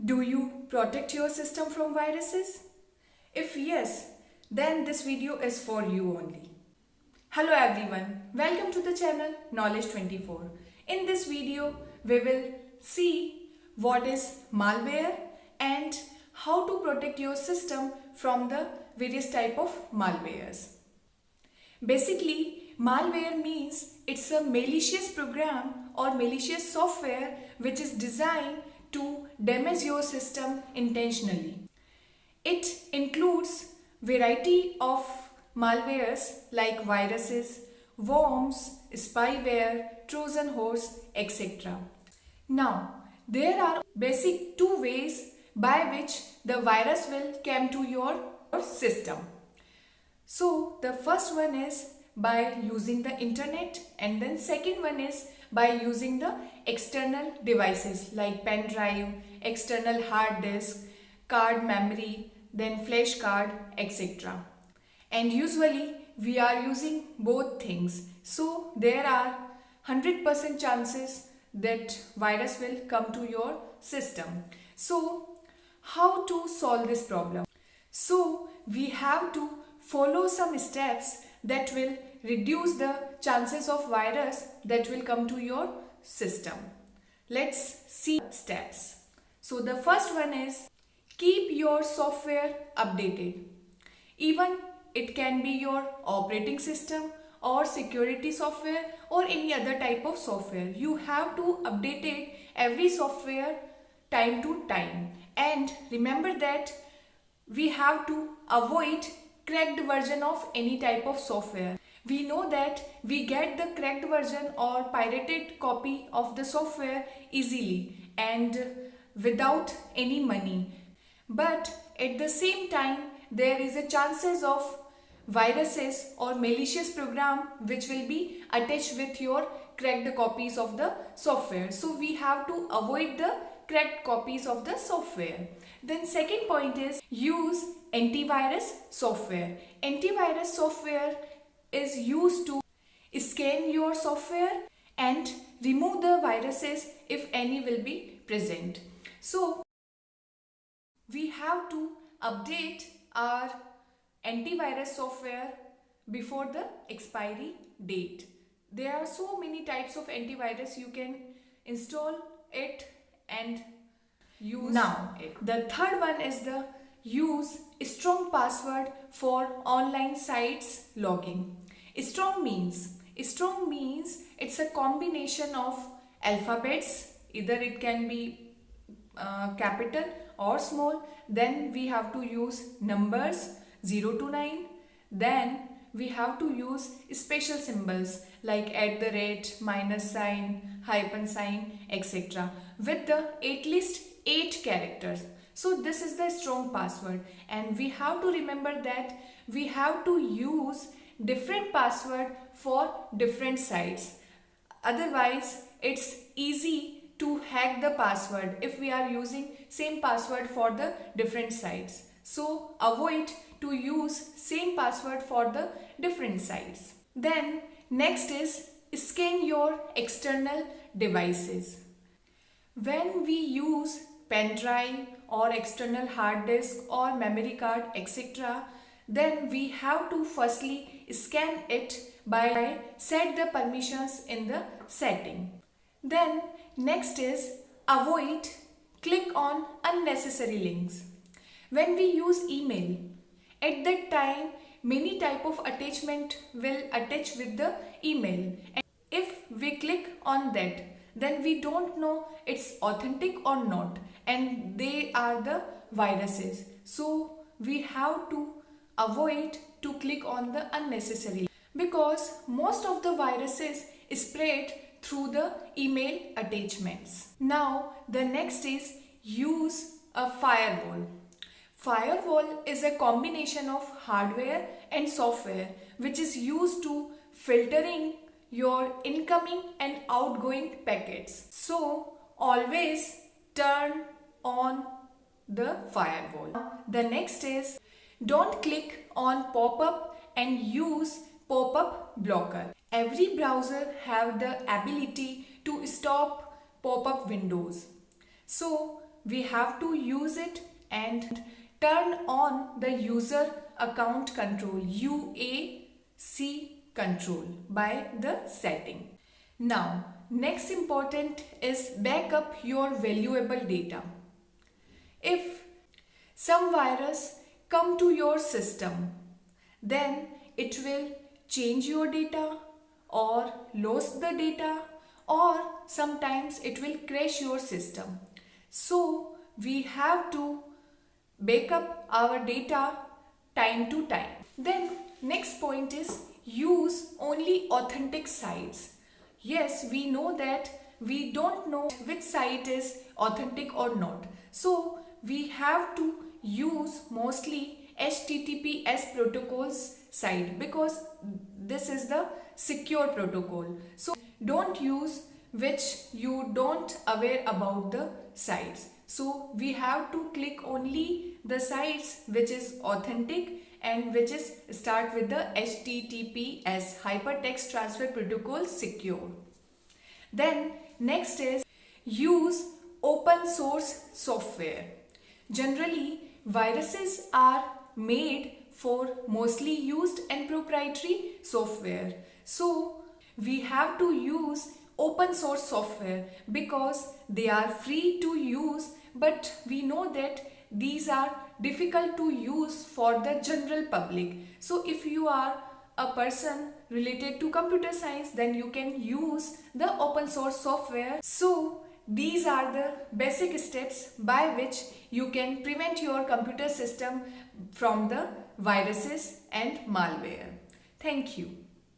Do you protect your system from viruses? If yes, then this video is for you only. Hello everyone, welcome to the channel Knowledge 24. In this video, we will see what is malware and how to protect your system from the various type of malwares. Basically, malware means it's a malicious program or malicious software which is designed to damage your system intentionally. It includes variety of malwares like viruses, worms, spyware, Trojan horse, etc. Now, there are basic two ways by which the virus will come to your system. So, the first one is by using the internet, and then second one is by using the external devices like pen drive, external hard disk, card memory, then flash card, etc. And usually we are using both things. So there are 100% chances that virus will come to your system. So how to solve this problem? So we have to follow some steps that will reduce the chances of virus that will come to your system. Let's see steps. So the first one is keep your software updated. Even it can be your operating system or security software or any other type of software. You have to update it every software time to time. And remember that we have to avoid cracked version of any type of software. We know that we get the cracked version or pirated copy of the software easily and without any money. But at the same time, there is a chances of viruses or malicious program which will be attached with your cracked copies of the software. So we have to avoid the cracked copies of the software. Then second point is use antivirus software. Antivirus software is used to scan your software and remove the viruses if any will be present. So we have to update our antivirus software before the expiry date. There are so many types of antivirus, you can install it and use it. The third one is the use strong password for online sites login. Strong means it's a combination of alphabets, either it can be capital or small. Then we have to use numbers 0 to 9. Then we have to use special symbols like @ minus sign, hyphen sign, etc. with the at least 8 characters. So this is the strong password, and we have to remember that we have to use different password for different sites. Otherwise, it's easy to hack the password if we are using same password for the different sites. So avoid to use same password for the different sites. Then next is scan your external devices. When we use pen drive or external hard disk or memory card, etc., then we have to firstly scan it by set the permissions in the setting. Then next is avoid click on unnecessary links. When we use email, at that time many type of attachment will attach with the email, and if we click on that, then we don't know it's authentic or not, and they are the viruses. So we have to avoid to click on the unnecessary, because most of the viruses spread through the email attachments. Now the next is use a firewall. Firewall is a combination of hardware and software which is used to filtering your incoming and outgoing packets. So always turn on the firewall. The next is don't click on pop-up and use pop-up blocker. Every browser have the ability to stop pop-up windows. So we have to use it and turn on the user account control, UAC control, by the setting. Now, next important is backup your valuable data. If some virus come to your system, then it will change your data or lose the data, or sometimes it will crash your system. So we have to backup our data time to time. Then next point is use only authentic sites. Yes, we know that we don't know which site is authentic or not. So we have to use mostly HTTPS protocols site, because this is the secure protocol. So don't use which you don't aware about the sites. So we have to click only the sites which is authentic and which is start with the HTTPS, Hypertext Transfer Protocol secure. Then next is use open source software. Generally, viruses are made for mostly used and proprietary software. So we have to use open source software because they are free to use, but we know that these are difficult to use for the general public. So if you are a person related to computer science, then you can use the open source software. So these are the basic steps by which you can prevent your computer system from the viruses and malware. Thank you.